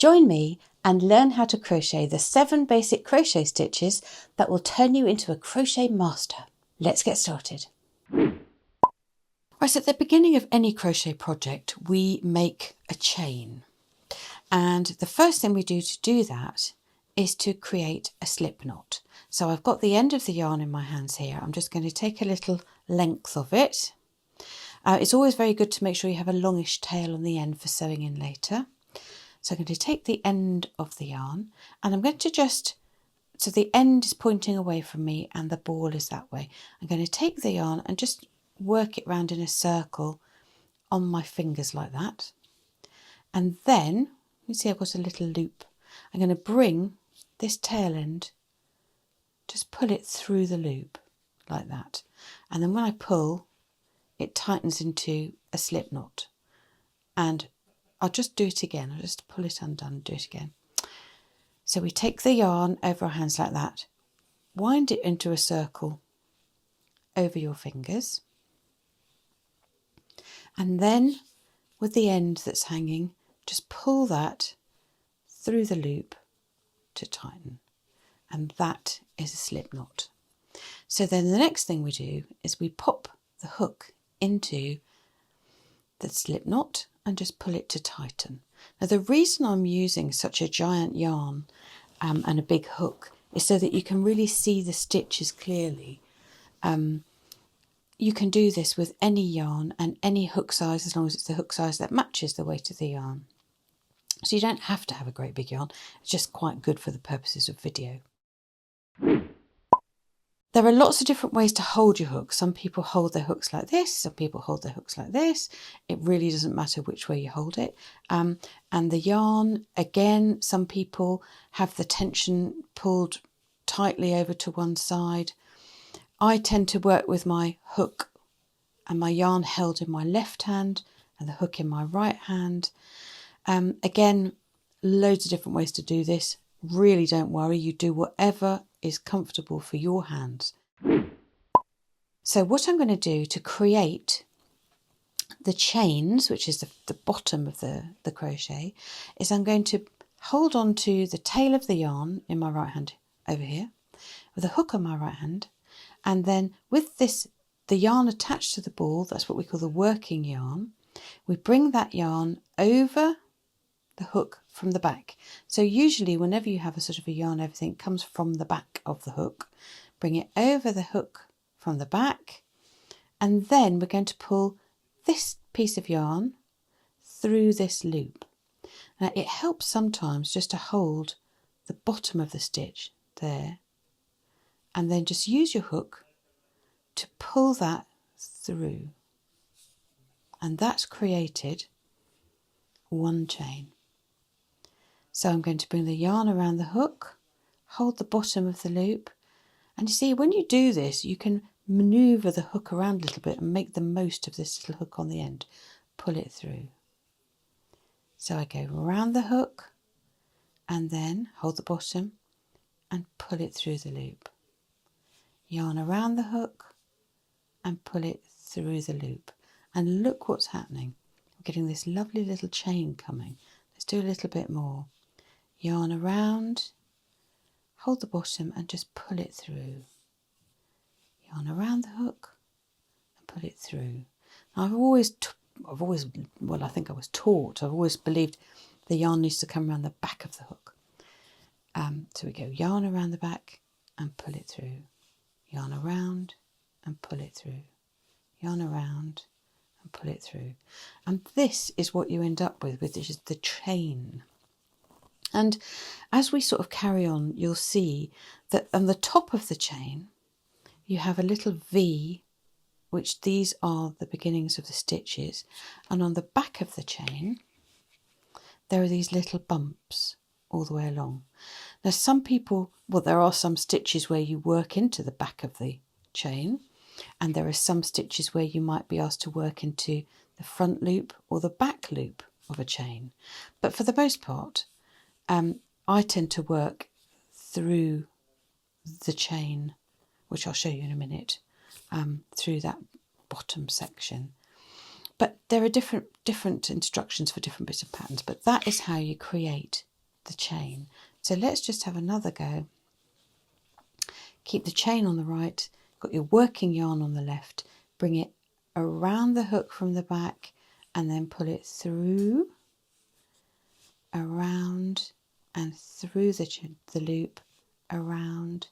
Join me and learn how to crochet the 7 basic crochet stitches that will turn you into a crochet master. Let's get started. Right, so at the beginning of any crochet project, we make a chain. And the first thing we do to do that is to create a slip knot. So I've got the end of the yarn in my hands here. I'm just going to take a little length of it. It's always very good to make sure you have a longish tail on the end for sewing in later. So I'm going to take the end of the yarn and I'm going to so the end is pointing away from me and the ball is that way. I'm going to take the yarn and just work it round in a circle on my fingers like that. And then, you see I've got a little loop. I'm going to bring this tail end, just pull it through the loop like that. And then when I pull, it tightens into a slip knot. And I'll just do it again. I'll just pull it undone and do it again. So we take the yarn over our hands like that, wind it into a circle over your fingers. And then with the end that's hanging, just pull that through the loop to tighten. And that is a slip knot. So then the next thing we do is we pop the hook into the slip knot and just pull it to tighten. Now the reason I'm using such a giant yarn and a big hook is so that you can really see the stitches clearly. You can do this with any yarn and any hook size as long as it's the hook size that matches the weight of the yarn. So you don't have to have a great big yarn, it's just quite good for the purposes of video. There are lots of different ways to hold your hooks. Some people hold their hooks like this, some people hold their hooks like this. It really doesn't matter which way you hold it. And the yarn, again, some people have the tension pulled tightly over to one side. I tend to work with my hook and my yarn held in my left hand and the hook in my right hand. Again, loads of different ways to do this. Really don't worry, you do whatever is comfortable for your hands. So what I'm going to do to create the chains, which is the bottom of the crochet, is I'm going to hold on to the tail of the yarn in my right hand over here, with a hook on my right hand, and then with the yarn attached to the ball, that's what we call the working yarn, we bring that yarn over the hook from the back. So usually whenever you have a sort of a yarn, everything comes from the back of the hook. Bring it over the hook from the back, and then we're going to pull this piece of yarn through this loop. Now it helps sometimes just to hold the bottom of the stitch there, and then just use your hook to pull that through, and that's created one chain. So I'm going to bring the yarn around the hook, hold the bottom of the loop, and you see when you do this you can manoeuvre the hook around a little bit and make the most of this little hook on the end. Pull it through. So I go around the hook and then hold the bottom and pull it through the loop. Yarn around the hook and pull it through the loop. And look what's happening. I'm getting this lovely little chain coming. Let's do a little bit more. Yarn around, hold the bottom and just pull it through. Yarn around the hook and pull it through. Now I've always believed the yarn needs to come around the back of the hook. So we go yarn around the back and pull it through. Yarn around and pull it through. Yarn around and pull it through. And this is what you end up with which is the chain. And as we sort of carry on, you'll see that on the top of the chain, you have a little V, which these are the beginnings of the stitches. And on the back of the chain, there are these little bumps all the way along. Now some people, there are some stitches where you work into the back of the chain, and there are some stitches where you might be asked to work into the front loop or the back loop of a chain. But for the most part, I tend to work through the chain, which I'll show you in a minute, through that bottom section. But there are different instructions for different bits of patterns, but that is how you create the chain. So let's just have another go. Keep the chain on the right, got your working yarn on the left, bring it around the hook from the back and then pull it through, around and through the loop, around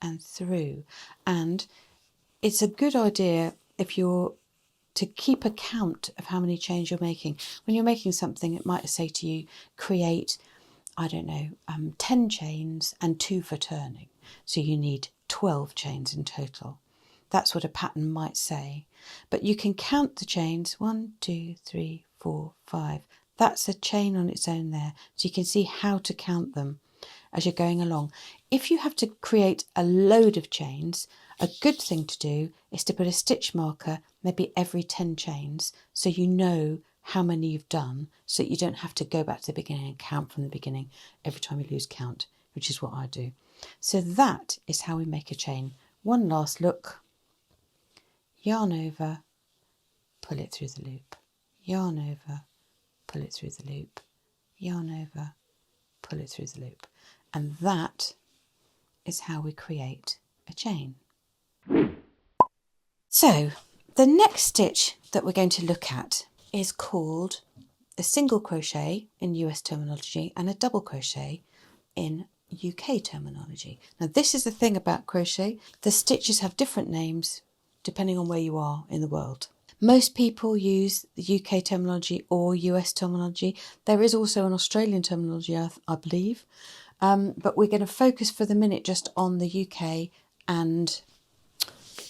and through. And it's a good idea if you're to keep a count of how many chains you're making. When you're making something, it might say to you, create, I don't know, 10 chains and 2 for turning. So you need 12 chains in total. That's what a pattern might say. But you can count the chains, 1, 2, 3, 4, 5. That's a chain on its own there. So you can see how to count them as you're going along. If you have to create a load of chains, a good thing to do is to put a stitch marker maybe every 10 chains so you know how many you've done, so that you don't have to go back to the beginning and count from the beginning every time you lose count, which is what I do. So that is how we make a chain. One last look. Yarn over, pull it through the loop. Yarn over, pull it through the loop. Yarn over, pull it through the loop. And that is how we create a chain. So the next stitch that we're going to look at is called a single crochet in US terminology and a double crochet in UK terminology. Now this is the thing about crochet, the stitches have different names depending on where you are in the world. Most people use the UK terminology or US terminology. There is also an Australian terminology, I believe, but we're going to focus for the minute just on the UK and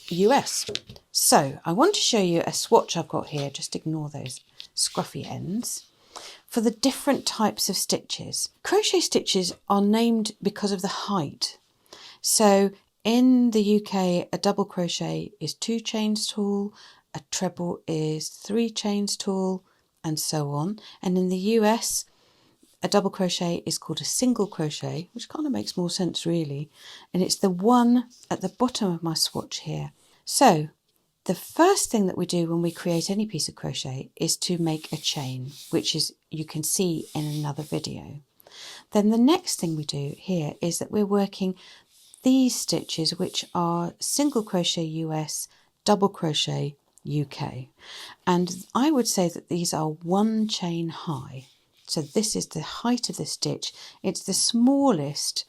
US. So I want to show you a swatch I've got here, just ignore those scruffy ends, for the different types of stitches. Crochet stitches are named because of the height. So in the UK, a double crochet is 2 chains tall, a treble is 3 chains tall, and so on. And in the US, a double crochet is called a single crochet, which kind of makes more sense really. And it's the one at the bottom of my swatch here. So the first thing that we do when we create any piece of crochet is to make a chain, which is you can see in another video. Then the next thing we do here is that we're working these stitches, which are single crochet US, double crochet UK. And I would say that these are 1 chain high. So this is the height of the stitch. It's the smallest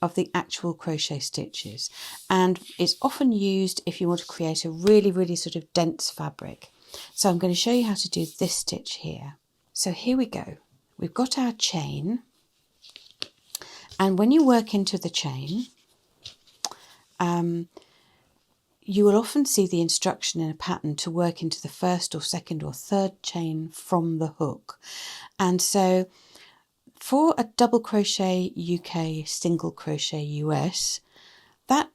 of the actual crochet stitches, and it's often used if you want to create a really sort of dense fabric. So I'm going to show you how to do this stitch here. So here we go. We've got our chain, and when you work into the chain, you will often see the instruction in a pattern to work into the first or second or third chain from the hook. And so for a double crochet UK, single crochet US, that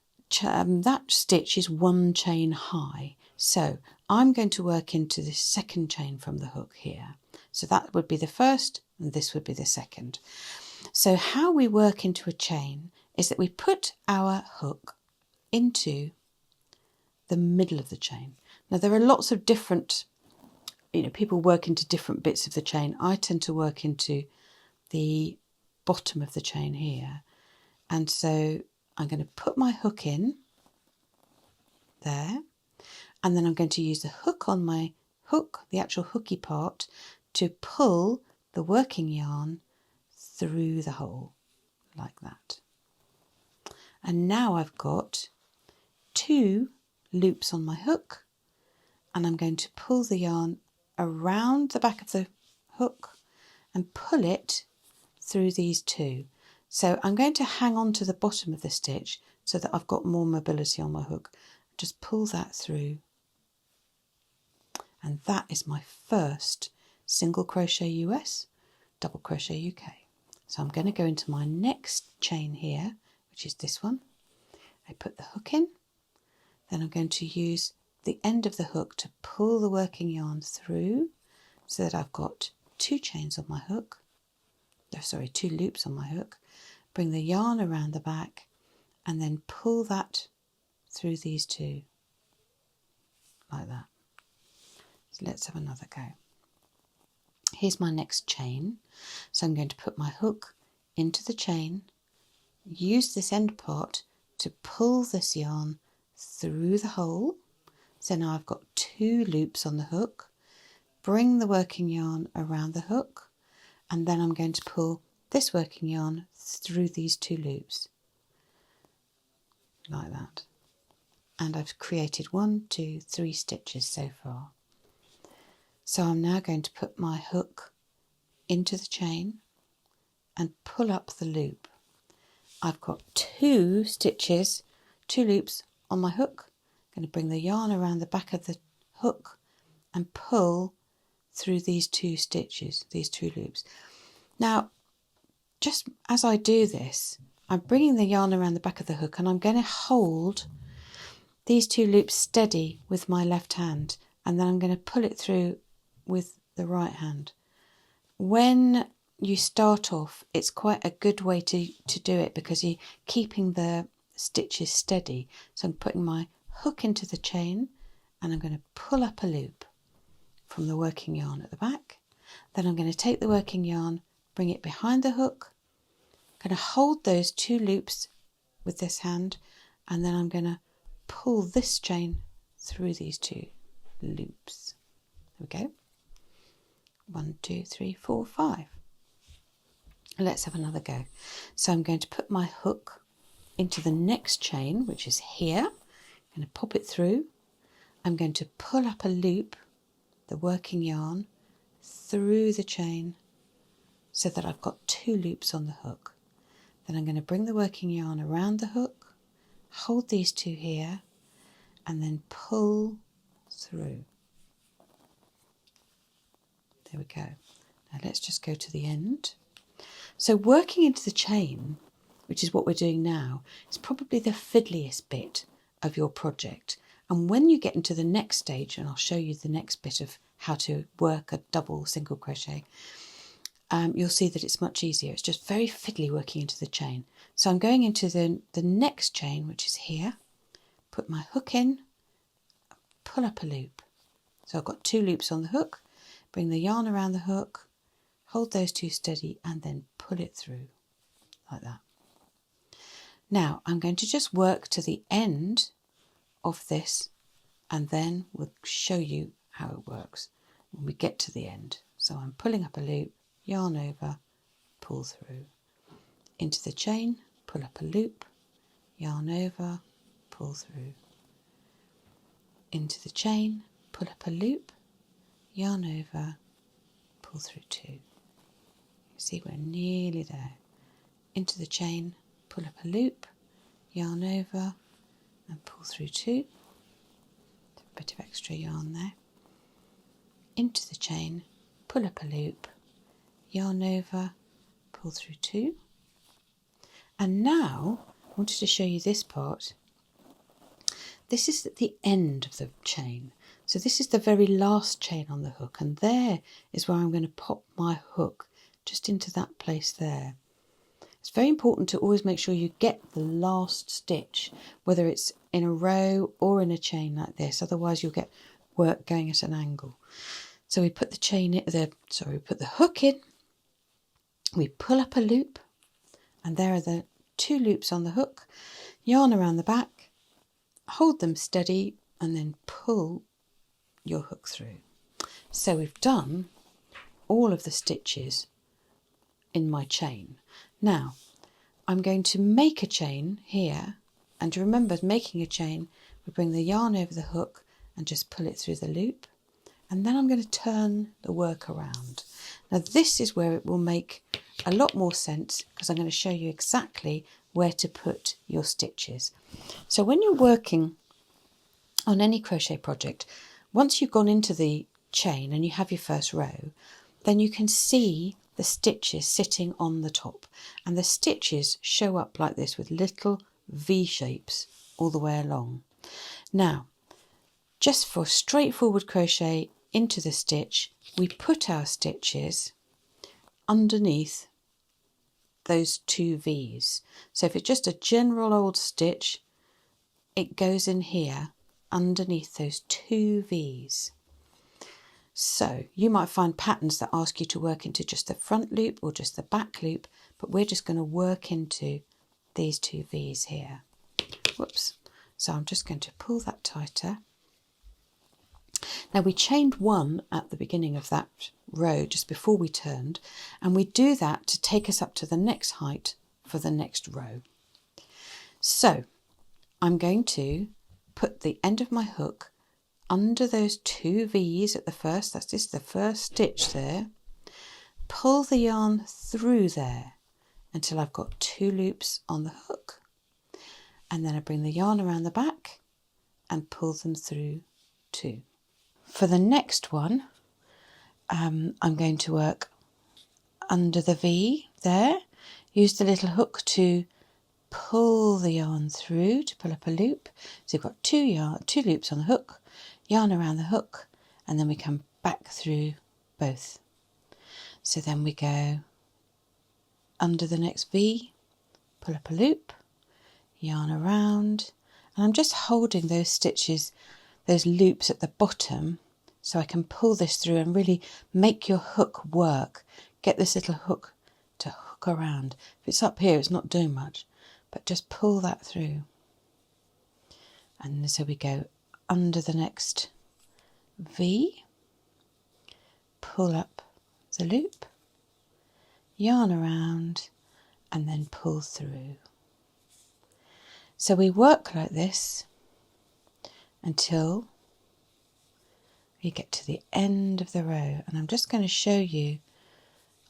stitch is 1 chain high. So I'm going to work into the second chain from the hook here. So that would be the first and this would be the second. So how we work into a chain is that we put our hook into the middle of the chain. Now there are lots of different, people work into different bits of the chain. I tend to work into the bottom of the chain here, and so I'm going to put my hook in there, and then I'm going to use the hook on my hook, the actual hooky part, to pull the working yarn through the hole like that. And now I've got 2 loops on my hook, and I'm going to pull the yarn around the back of the hook and pull it through these 2. So I'm going to hang on to the bottom of the stitch so that I've got more mobility on my hook. Just pull that through, and that is my first single crochet US, double crochet UK. So I'm going to go into my next chain here, which is this one. I put the hook in, then I'm going to use the end of the hook to pull the working yarn through so that I've got 2 chains on my hook. 2 loops on my hook. Bring the yarn around the back and then pull that through these 2 like that. So let's have another go. Here's my next chain. So I'm going to put my hook into the chain, use this end part to pull this yarn through the hole. So now I've got 2 loops on the hook, bring the working yarn around the hook, and then I'm going to pull this working yarn through these 2 loops, like that. And I've created 1, 2, 3 stitches so far. So I'm now going to put my hook into the chain and pull up the loop. I've got 2 stitches, 2 loops on my hook. I'm going to bring the yarn around the back of the hook and pull through these 2 stitches, these 2 loops. Now, just as I do this, I'm bringing the yarn around the back of the hook and I'm going to hold these 2 loops steady with my left hand, and then I'm going to pull it through with the right hand. When you start off, it's quite a good way to do it because you're keeping the stitches steady. So I'm putting my hook into the chain and I'm going to pull up a loop from the working yarn at the back. Then I'm going to take the working yarn, bring it behind the hook, I'm going to hold those 2 loops with this hand, and then I'm going to pull this chain through these 2 loops. There we go. 1, 2, 3, 4, 5. Let's have another go. So I'm going to put my hook into the next chain, which is here. I'm going to pop it through. I'm going to pull up a loop, the working yarn, through the chain so that I've got 2 loops on the hook. Then I'm going to bring the working yarn around the hook, hold these 2 here, and then pull through. There we go. Now let's just go to the end. So working into the chain, which is what we're doing now, is probably the fiddliest bit of your project. And when you get into the next stage, and I'll show you the next bit of how to work a double single crochet, you'll see that it's much easier. It's just very fiddly working into the chain. So I'm going into the next chain, which is here, put my hook in, pull up a loop. So I've got 2 loops on the hook, bring the yarn around the hook, hold those 2 steady, and then pull it through like that. Now I'm going to just work to the end of this, and then we'll show you how it works when we get to the end. So I'm pulling up a loop, yarn over, pull through, into the chain, pull up a loop, yarn over, pull through, into the chain, pull up a loop, yarn over, pull through 2. You see we're nearly there. Into the chain, pull up a loop, yarn over and pull through 2. A bit of extra yarn there. Into the chain, pull up a loop, yarn over, pull through 2. And now I wanted to show you this part. This is at the end of the chain. So this is the very last chain on the hook, and there is where I'm going to pop my hook just into that place there. It's very important to always make sure you get the last stitch, whether it's in a row or in a chain like this, otherwise you'll get work going at an angle. So we put we put the hook in, we pull up a loop, and there are the 2 loops on the hook, yarn around the back, hold them steady, and then pull your hook through. So we've done all of the stitches in my chain. Now I'm going to make a chain here, and remember, making a chain, we bring the yarn over the hook and just pull it through the loop, and then I'm going to turn the work around. Now this is where it will make a lot more sense, because I'm going to show you exactly where to put your stitches. So when you're working on any crochet project, once you've gone into the chain and you have your first row, then you can see the stitches sitting on the top, and the stitches show up like this with little V shapes all the way along. Now, just for straightforward crochet into the stitch, we put our stitches underneath those 2 V's. So if it's just a general old stitch, it goes in here underneath those 2 V's. So you might find patterns that ask you to work into just the front loop or just the back loop, but we're just going to work into these 2 V's here. Whoops. So I'm just going to pull that tighter. Now we chained 1 at the beginning of that row just before we turned, and we do that to take us up to the next height for the next row. So I'm going to put the end of my hook under those 2 V's at the first, that's just the first stitch there, pull the yarn through there until I've got 2 loops on the hook, and then I bring the yarn around the back and pull them through too. For the next one, I'm going to work under the V there, use the little hook to pull the yarn through to pull up a loop. So you've got 2 loops on the hook, yarn around the hook, and then we come back through both. So then we go under the next V, pull up a loop, yarn around, and I'm just holding those stitches, those loops at the bottom, so I can pull this through and really make your hook work. Get this little hook to hook around. If it's up here, it's not doing much, but just pull that through. And so we go under the next V, pull up the loop, yarn around, and then pull through. So we work like this until we get to the end of the row, and I'm just going to show you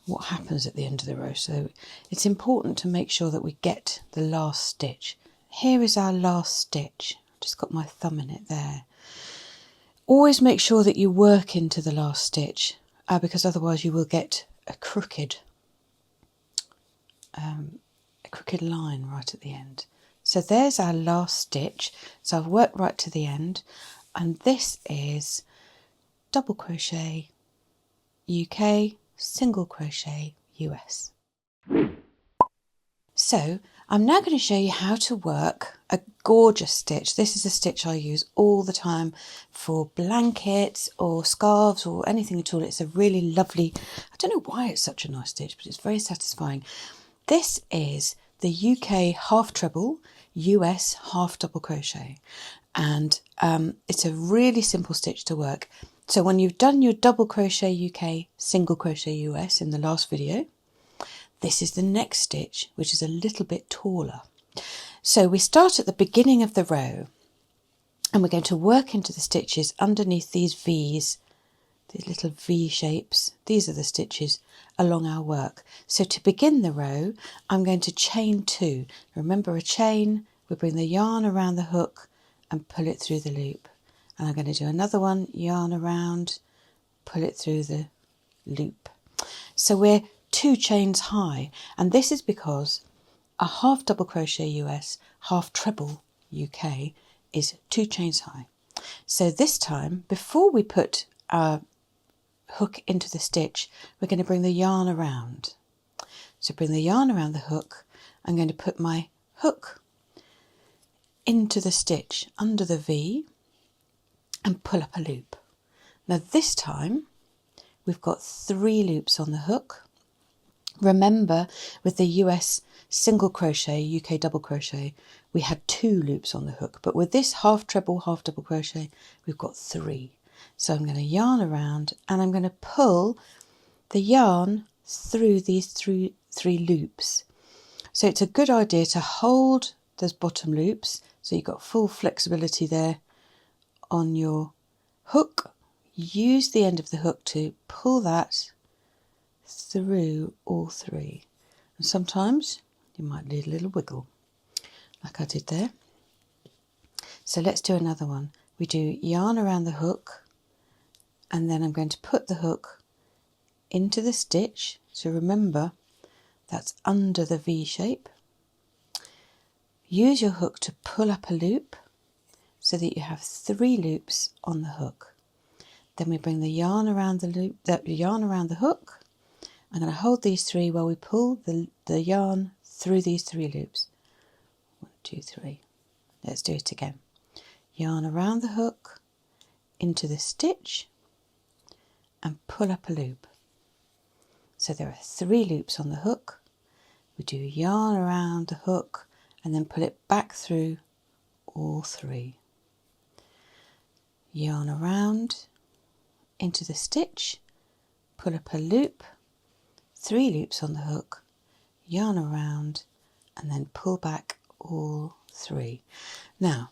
what happens at the end of the row. So it's important to make sure that we get the last stitch. Here is our last stitch. I've just got my thumb in it there. Always make sure that you work into the last stitch, because otherwise you will get a crooked line right at the end. So there's our last stitch. So I've worked right to the end, and this is double crochet UK, single crochet US. So I'm now going to show you how to work a gorgeous stitch. This is a stitch I use all the time for blankets or scarves or anything at all. It's a really lovely, I don't know why it's such a nice stitch, but it's very satisfying. This is the UK half treble, US half double crochet, and it's a really simple stitch to work. So when you've done your double crochet UK, single crochet US in the last video, this is the next stitch, which is a little bit taller. So we start at the beginning of the row, and we're going to work into the stitches underneath these V's, these little V shapes. These are the stitches along our work. So to begin the row, I'm going to chain 2. Remember a chain, we bring the yarn around the hook and pull it through the loop. And I'm going to do another one, yarn around, pull it through the loop. So we're 2 chains high, and this is because a half double crochet US, half treble UK is 2 chains high. So this time, before we put our hook into the stitch, we're going to bring the yarn around. So bring the yarn around the hook. I'm going to put my hook into the stitch under the V and pull up a loop. Now this time we've got 3 loops on the hook. Remember, with the US single crochet, UK double crochet, we had 2 loops on the hook, but with this half treble, half double crochet, we've got 3. So I'm going to yarn around and I'm going to pull the yarn through these 3 loops. So it's a good idea to hold those bottom loops so you've got full flexibility there on your hook. Use the end of the hook to pull that through all 3. And sometimes you might need a little wiggle, like I did there. So let's do another one. We do yarn around the hook, and then I'm going to put the hook into the stitch. So remember, that's under the V shape. Use your hook to pull up a loop so that you have 3 loops on the hook. Then we bring the yarn around the loop, the yarn around the hook. I'm going to hold these 3 while we pull the yarn through these 3 loops. 1, 2, 3. Let's do it again. Yarn around the hook, into the stitch, and pull up a loop. So there are 3 loops on the hook. we do yarn around the hook and then pull it back through all 3. Yarn around into the stitch, pull up a loop, 3 loops on the hook, yarn around and then pull back all 3. Now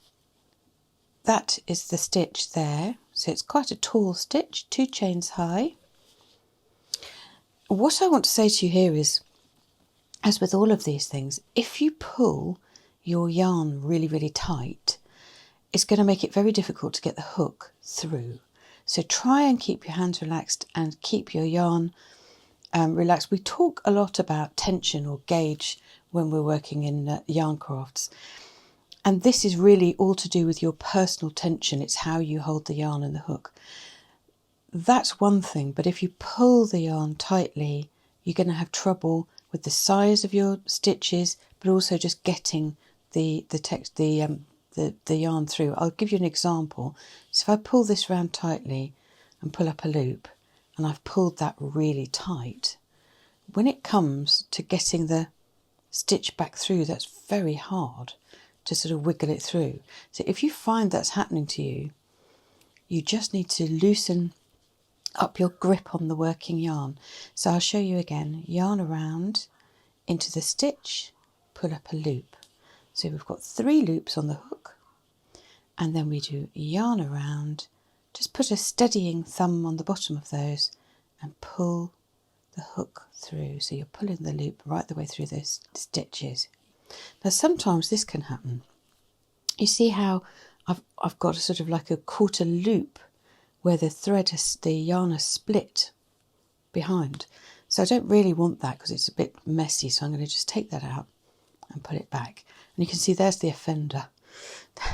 that is the stitch there, so it's quite a tall stitch, 2 chains high. What I want to say to you here is, as with all of these things, if you pull your yarn really tight, it's going to make it very difficult to get the hook through. So try and keep your hands relaxed and keep your yarn relaxed. We talk a lot about tension or gauge when we're working in yarn crafts, and this is really all to do with your personal tension. It's how you hold the yarn and the hook. That's one thing, but if you pull the yarn tightly, you're going to have trouble with the size of your stitches, but also just getting the yarn through. I'll give you an example. So if I pull this round tightly and pull up a loop, and I've pulled that really tight, when it comes to getting the stitch back through, that's very hard to sort of wiggle it through. So if you find that's happening to you, you just need to loosen up your grip on the working yarn. So I'll show you again. Yarn around into the stitch, pull up a loop. So we've got 3 loops on the hook, and then we do yarn around, just put a steadying thumb on the bottom of those and pull the hook through. So you're pulling the loop right the way through those stitches. Now sometimes this can happen. You see how I've got a sort of like a quarter loop where the yarn has split behind. So I don't really want that because it's a bit messy, so I'm going to just take that out and put it back. And you can see there's the offender,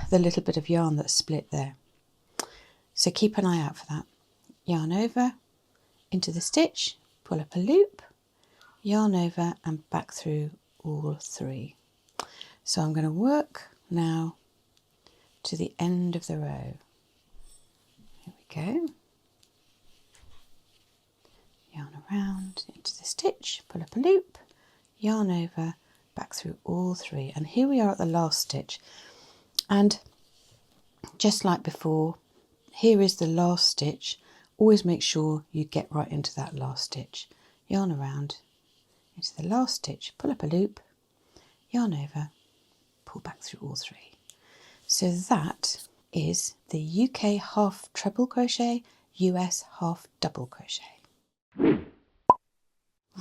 the little bit of yarn that's split there. So keep an eye out for that. Yarn over into the stitch, pull up a loop, yarn over and back through all 3. So I'm going to work now to the end of the row. Here we go. Yarn around into the stitch, pull up a loop, yarn over, back through all 3. And here we are at the last stitch. And just like before, here is the last stitch. Always make sure you get right into that last stitch. Yarn around into the last stitch, pull up a loop, yarn over, pull back through all 3. So that is the UK half treble crochet, US half double crochet.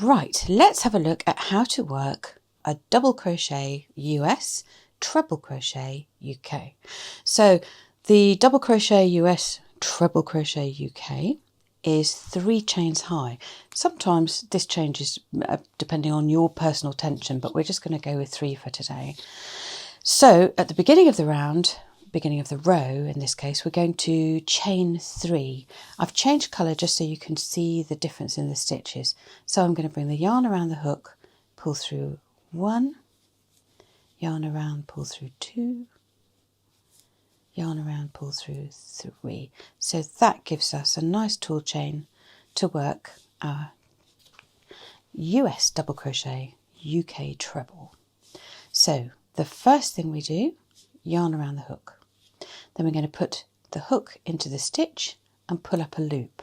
Right, let's have a look at how to work a double crochet US, treble crochet UK. So the double crochet US, treble crochet UK is 3 chains high. Sometimes this changes depending on your personal tension, but we're just going to go with 3 for today. So at the beginning of the round, beginning of the row in this case, we're going to chain 3. I've changed colour just so you can see the difference in the stitches. So I'm going to bring the yarn around the hook, pull through 1, yarn around, pull through 2, yarn around, pull through 3. So that gives us a nice tall chain to work our US double crochet, UK treble. So the first thing we do, yarn around the hook. Then we're going to put the hook into the stitch and pull up a loop.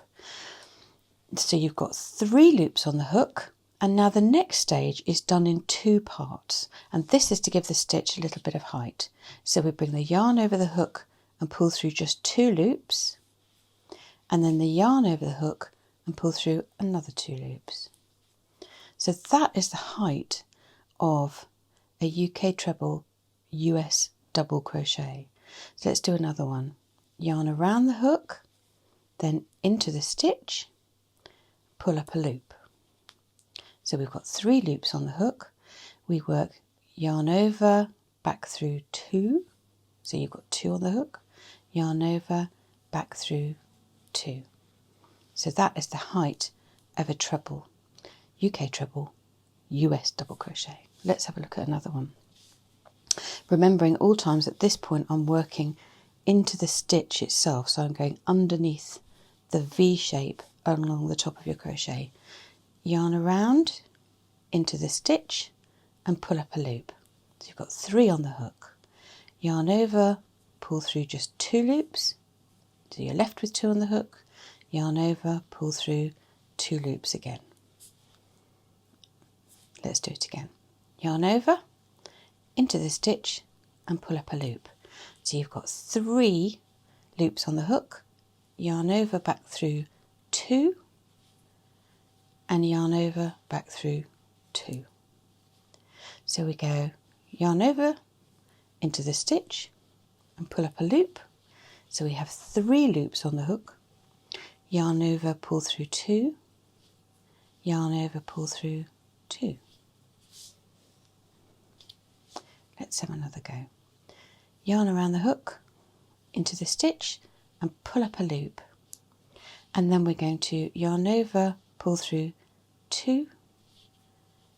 So you've got 3 loops on the hook, and now the next stage is done in 2 parts, and this is to give the stitch a little bit of height. So we bring the yarn over the hook and pull through just 2 loops, and then the yarn over the hook and pull through another 2 loops. So that is the height of a UK treble, US double crochet. So let's do another one. Yarn around the hook, then into the stitch, pull up a loop. So we've got 3 loops on the hook. We work yarn over, back through 2. So you've got 2 on the hook, yarn over, back through 2. So that is the height of a treble, UK treble, US double crochet. Let's have a look at another one. Remembering all times at this point I'm working into the stitch itself, so I'm going underneath the V shape along the top of your crochet. Yarn around into the stitch, and pull up a loop. So you've got 3 on the hook. Yarn over, pull through just 2 loops, so you're left with 2 on the hook, yarn over, pull through 2 loops again. Let's do it again. Yarn over, into the stitch and pull up a loop. So you've got 3 loops on the hook, yarn over, back through 2, and yarn over, back through 2. So we go yarn over, into the stitch and pull up a loop. So we have 3 loops on the hook, yarn over, pull through 2, yarn over, pull through 2. Let's have another go. Yarn around the hook, into the stitch and pull up a loop. And then we're going to yarn over, pull through 2,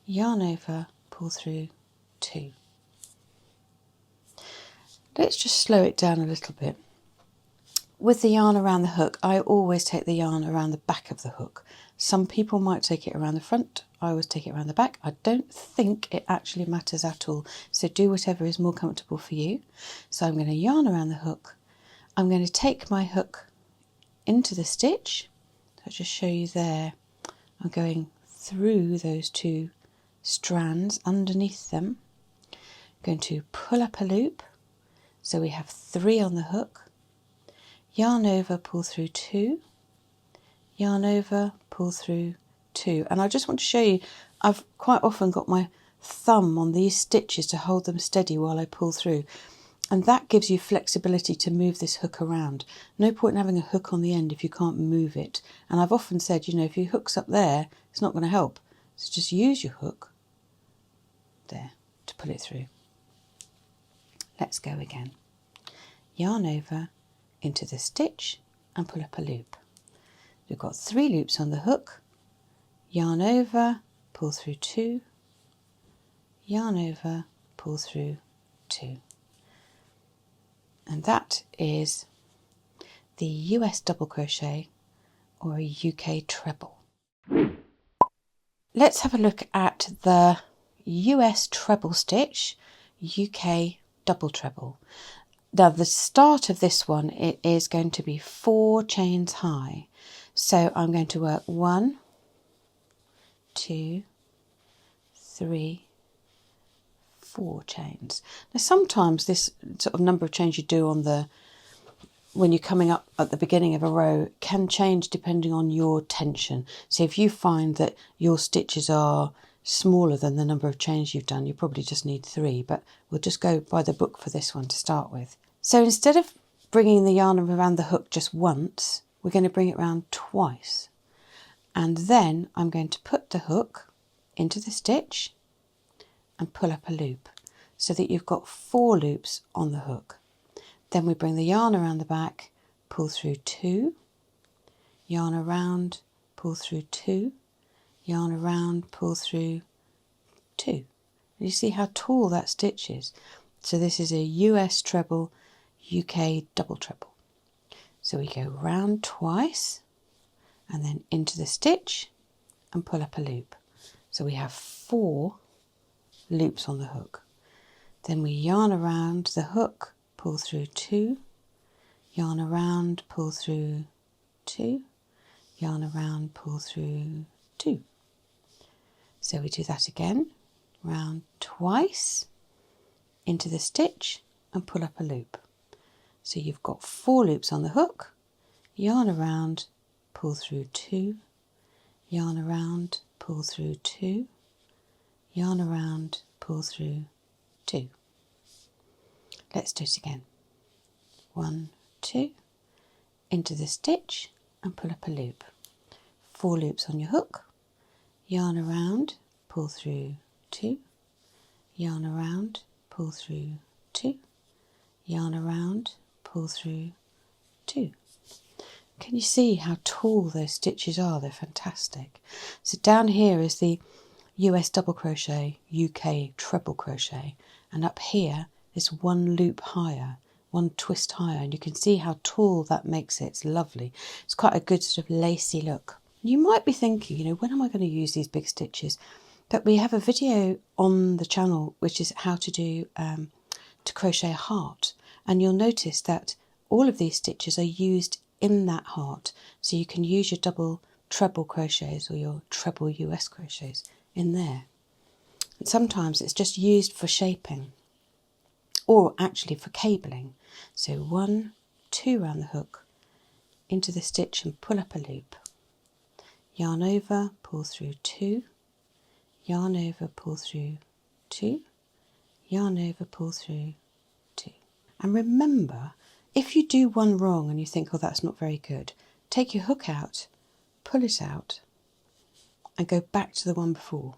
yarn over, pull through 2. Let's just slow it down a little bit. With the yarn around the hook, I always take the yarn around the back of the hook. Some people might take it around the front. I always take it around the back. I don't think it actually matters at all. So do whatever is more comfortable for you. So I'm going to yarn around the hook. I'm going to take my hook into the stitch. So I'll just show you there. I'm going through those 2 strands underneath them. I'm going to pull up a loop. So we have 3 on the hook, yarn over, pull through 2, yarn over, pull through 2. And I just want to show you, I've quite often got my thumb on these stitches to hold them steady while I pull through. And that gives you flexibility to move this hook around. No point in having a hook on the end if you can't move it. And I've often said, you know, if your hook's up there, it's not going to help. So just use your hook there to pull it through. Let's go again. Yarn over, into the stitch and pull up a loop. We've got 3 loops on the hook, yarn over, pull through 2, yarn over, pull through 2. And that is the US double crochet or a UK treble. Let's have a look at the US treble stitch, UK double treble. Now the start of this one, it is going to be 4 chains high. So I'm going to work 1, 2, 3, 4 chains. Now sometimes this sort of number of chains you do on the, when you're coming up at the beginning of a row, can change depending on your tension. So if you find that your stitches are smaller than the number of chains you've done, you probably just need 3, but we'll just go by the book for this one to start with. So instead of bringing the yarn around the hook just once, we're going to bring it around twice. And then I'm going to put the hook into the stitch and pull up a loop so that you've got 4 loops on the hook. Then we bring the yarn around the back, pull through 2, yarn around, pull through 2, yarn around, pull through 2. And you see how tall that stitch is. So this is a US treble, UK double treble. So we go round twice and then into the stitch and pull up a loop. So we have 4 loops on the hook. Then we yarn around the hook, pull through 2, yarn around, pull through 2, yarn around, pull through 2. So we do that again, round twice, into the stitch and pull up a loop. So you've got 4 loops on the hook, yarn around, pull through 2, yarn around, pull through 2, yarn around, pull through 2. Let's do it again. 1, 2, into the stitch and pull up a loop. 4 loops on your hook, yarn around, pull through 2, yarn around, pull through 2, yarn around, pull through 2. Can you see how tall those stitches are? They're fantastic. So down here is the US double crochet, UK treble crochet, and up here is 1 loop higher, 1 twist higher, and you can see how tall that makes it. It's lovely. It's quite a good sort of lacy look. You might be thinking, you know, when am I going to use these big stitches? But we have a video on the channel which is how to do to crochet a heart, and you'll notice that all of these stitches are used in that heart, so you can use your double treble crochets or your treble US crochets in there. And sometimes it's just used for shaping or actually for cabling. So 1, 2 around the hook, into the stitch and pull up a loop, yarn over, pull through 2, yarn over, pull through 2, yarn over, pull through 2. And remember, if you do one wrong and you think, oh, that's not very good, take your hook out, pull it out, and go back to the one before.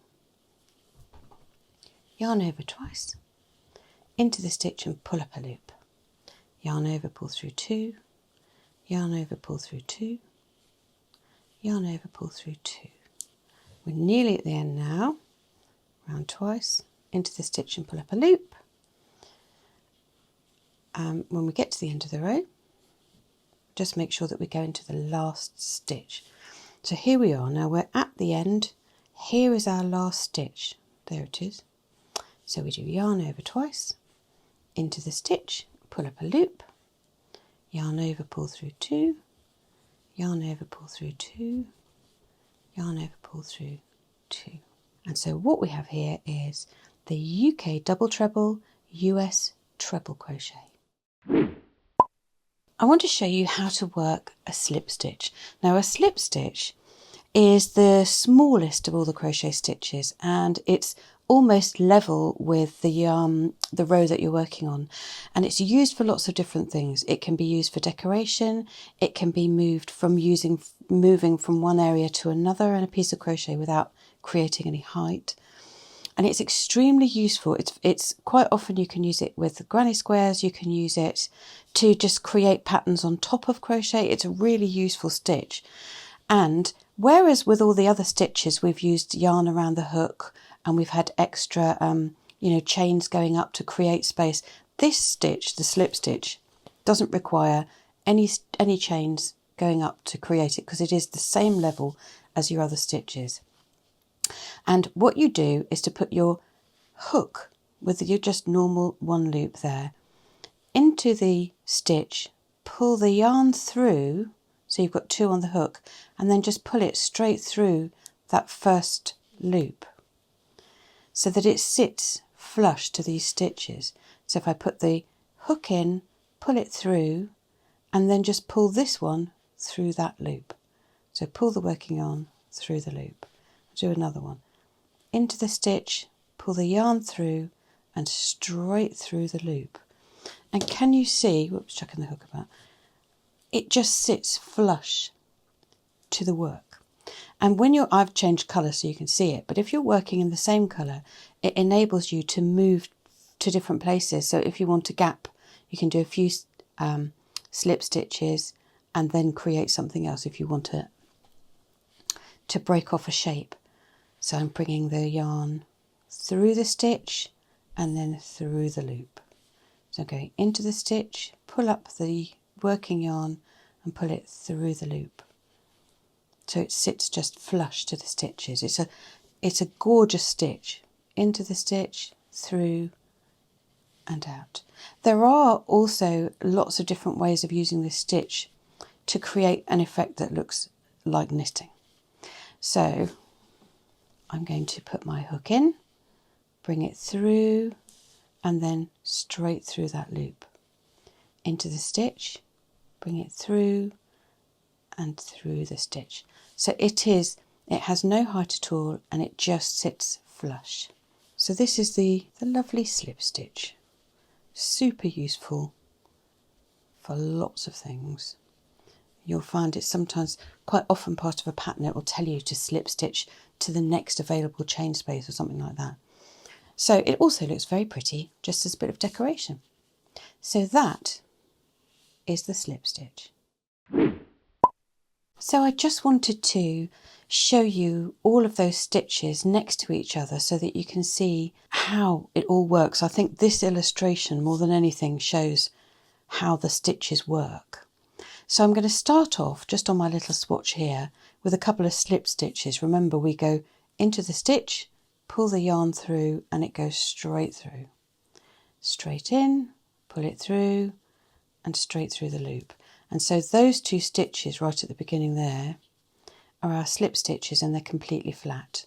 Yarn over twice, into the stitch and pull up a loop. Yarn over, pull through 2, yarn over, pull through 2, yarn over, pull through 2. We're nearly at the end now. Round twice, into the stitch and pull up a loop. When we get to the end of the row, just make sure that we go into the last stitch. So here we are, now we're at the end. Here is our last stitch. There it is. So we do yarn over twice, into the stitch, pull up a loop, yarn over, pull through 2, yarn over, pull through 2, yarn over, pull through 2. And so what we have here is the UK double treble, US treble crochet. I want to show you how to work a slip stitch. Now a slip stitch is the smallest of all the crochet stitches, and it's almost level with the row that you're working on, and it's used for lots of different things. It can be used for decoration, it can be moved from moving from one area to another in a piece of crochet without creating any height. And it's extremely useful. It's quite often you can use it with granny squares, you can use it to just create patterns on top of crochet. It's a really useful stitch. And whereas with all the other stitches we've used yarn around the hook and we've had extra chains going up to create space, this stitch, the slip stitch, doesn't require any chains going up to create it because it is the same level as your other stitches. And what you do is to put your hook with your just normal one loop there into the stitch, pull the yarn through, so you've got 2 on the hook, and then just pull it straight through that first loop so that it sits flush to these stitches. So if I put the hook in, pull it through, and then just pull this one through that loop. So pull the working yarn through the loop. Do another one. Into the stitch, pull the yarn through and straight through the loop. And can you see, whoops, chucking the hook about, it just sits flush to the work. And when I've changed colour so you can see it, but if you're working in the same colour, it enables you to move to different places. So if you want a gap, you can do a few slip stitches and then create something else if you want to break off a shape. So I'm bringing the yarn through the stitch and then through the loop. So going into the stitch, pull up the working yarn and pull it through the loop. So it sits just flush to the stitches. It's a gorgeous stitch. Into the stitch, through and out. There are also lots of different ways of using this stitch to create an effect that looks like knitting. So I'm going to put my hook in, bring it through, and then straight through that loop. Into the stitch, bring it through, and through the stitch. So it has no height at all, and it just sits flush. So this is the lovely slip stitch. Super useful for lots of things. You'll find it's sometimes, quite often, part of a pattern. It will tell you to slip stitch to the next available chain space or something like that. So it also looks very pretty, just as a bit of decoration. So that is the slip stitch. So I just wanted to show you all of those stitches next to each other so that you can see how it all works. I think this illustration, more than anything, shows how the stitches work. So I'm going to start off just on my little swatch here with a couple of slip stitches. Remember, we go into the stitch, pull the yarn through and it goes straight through. Straight in, pull it through and straight through the loop. And so those 2 stitches right at the beginning there are our slip stitches and they're completely flat.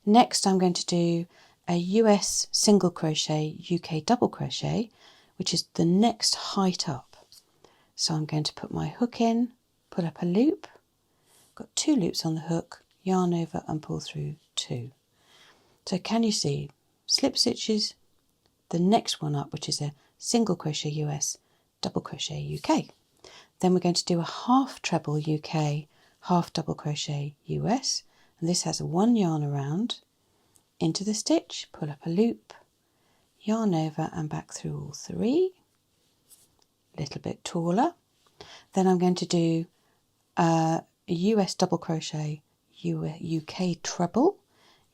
Next I'm going to do a US single crochet, UK double crochet, which is the next height up. So I'm going to put my hook in, pull up a loop, got 2 loops on the hook, yarn over and pull through 2. So can you see slip stitches, the next one up, which is a single crochet US, double crochet UK. Then we're going to do a half treble UK, half double crochet US, and this has 1 yarn around, into the stitch, pull up a loop, yarn over and back through all 3, a little bit taller. Then I'm going to do a US double crochet, UK treble,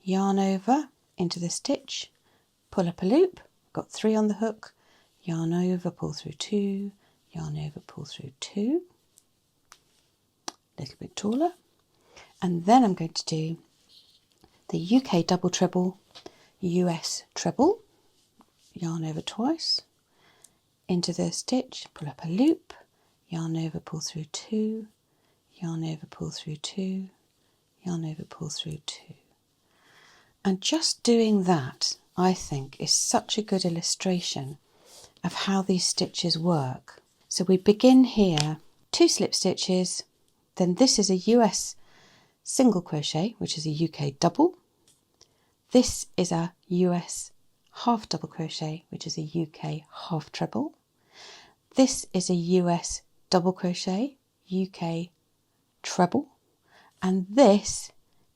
yarn over into the stitch, pull up a loop, got 3 on the hook, yarn over, pull through 2, yarn over, pull through 2, a little bit taller. And then I'm going to do the UK double treble, US treble, yarn over twice, into the stitch, pull up a loop, yarn over, pull through 2, yarn over, pull through 2, yarn over, pull through 2. And just doing that, I think, is such a good illustration of how these stitches work. So we begin here, 2 slip stitches, then this is a US single crochet, which is a UK double. This is a US half double crochet, which is a UK half treble. This is a US double crochet, UK treble. And this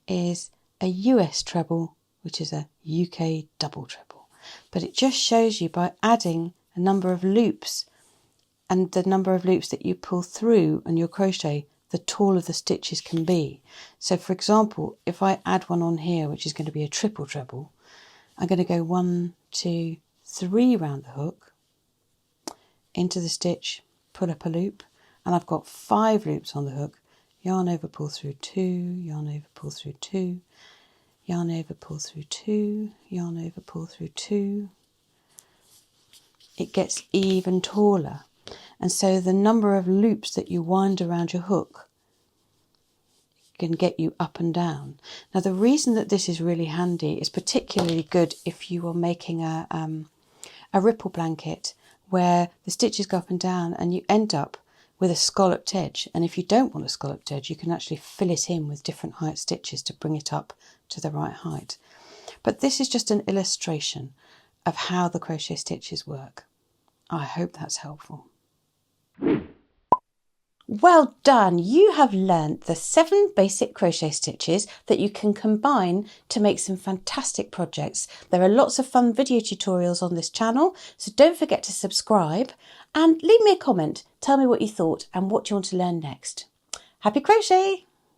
is a US treble, which is a UK double treble. But it just shows you by adding a number of loops and the number of loops that you pull through on your crochet, the taller the stitches can be. So for example, if I add one on here, which is going to be a triple treble, I'm going to go 1, 2, 3 round the hook, into the stitch, pull up a loop, and I've got 5 loops on the hook, yarn over, pull through 2, yarn over, pull through 2, yarn over, pull through 2, yarn over, pull through 2. It gets even taller. And so the number of loops that you wind around your hook can get you up and down. Now the reason that this is really handy is particularly good if you are making a ripple blanket where the stitches go up and down and you end up with a scalloped edge. And if you don't want a scalloped edge, you can actually fill it in with different height stitches to bring it up to the right height. But this is just an illustration of how the crochet stitches work. I hope that's helpful. Well done! You have learnt the 7 basic crochet stitches that you can combine to make some fantastic projects. There are lots of fun video tutorials on this channel, so don't forget to subscribe and leave me a comment. Tell me what you thought and what you want to learn next. Happy crochet!